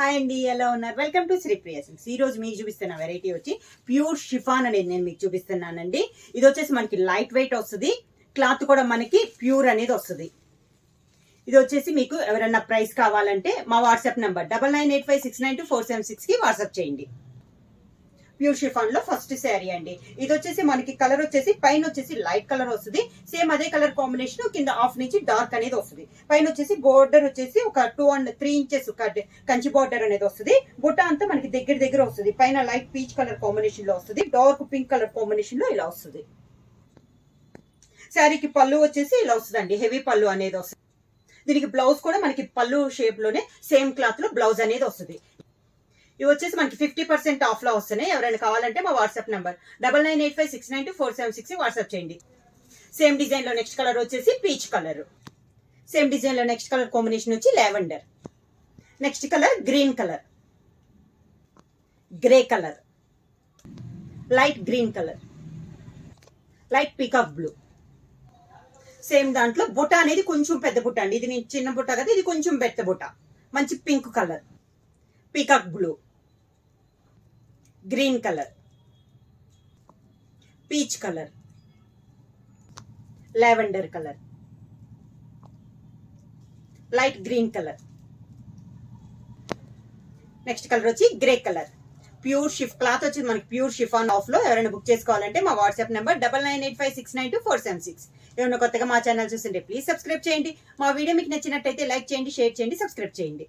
Hi అండి, ఎలా ఉన్నారు? Welcome to Sri Priya Silks. ఈ రోజు మీకు చూపిస్తున్న వెరైటీ వచ్చి ప్యూర్ షిఫాన్ అనేది నేను మీకు చూపిస్తున్నానండి. ఇది వచ్చేసి మనకి లైట్ వెయిట్ వస్తుంది, క్లాత్ కూడా మనకి ప్యూర్ అనేది వస్తుంది. ఇది వచ్చేసి మీకు ఎవరైనా ప్రైస్ కావాలంటే మా వాట్సాప్ నెంబర్ 9985692476 కి వాట్సాప్ చేయండి. ప్యూర్ షిఫాన్ లో ఫస్ట్ శారీ అండి. ఇది వచ్చేసి మనకి కలర్ వచ్చేసి పైన వచ్చేసి లైట్ కలర్ వస్తుంది, సేమ్ అదే కలర్ కాంబినేషన్ కింద హాఫ్ నుంచి డార్క్ అనేది వస్తుంది. పైన వచ్చేసి బోర్డర్ వచ్చేసి ఒక 2 and 3 inches కంచి బోర్డర్ అనేది వస్తుంది. బుట్ట అంతా మనకి దగ్గర వస్తుంది. పైన లైట్ పీచ్ కలర్ కాంబినేషన్ లో వస్తుంది, డార్క్ పింక్ కలర్ కాంబినేషన్ లో ఇలా వస్తుంది. శారీకి పళ్ళు వచ్చేసి ఇలా వస్తుందండి, హెవీ పళ్ళు అనేది వస్తుంది. దీనికి బ్లౌజ్ కూడా మనకి పళ్ళు షేప్ లోనే సేమ్ క్లాత్ లో బ్లౌజ్ అనేది వస్తుంది. ఇవి వచ్చేసి మనకి 50% ఆఫ్ లో వస్తున్నాయి. ఎవరైనా కావాలంటే మా వాట్సాప్ నెంబర్ 9985692476 వాట్సాప్ చేయండి. సేమ్ డిజైన్ లో నెక్స్ట్ కలర్ వచ్చేసి పీచ్ కలర్. సేమ్ డిజైన్ లో నెక్స్ట్ కలర్ కాంబినేషన్ వచ్చి lavender. Next colour green colour, grey colour, light green colour, light peacock blue. Same దాంట్లో బుట్ట అనేది కొంచెం పెద్ద బుట్ట అండి. ఇది నేను చిన్న బుట్ట కదా, ఇది కొంచెం పెద్ద బుట్ట. మంచి pink colour, peacock blue, green colour, peach colour, lavender colour, light green colour. Next colour వచ్చి గ్రే కలర్. ప్యూర్ క్లాత్ వచ్చి మనకి ప్యూర్ షిఫాన్ ఆఫ్ లో ఎవరైనా బుక్ చేసుకోవాలంటే మా వాట్సాప్ నెంబర్ 9985692476. ఏమైనా కొత్తగా మా ఛానల్ చూస్తుంటే ప్లీజ్ సబ్స్క్రైబ్ చేయండి. మా వీడియో మీకు నచ్చినట్టయితే లైక్ చేయండి, షేర్ చేయండి, సబ్స్క్రైబ్ చేయండి.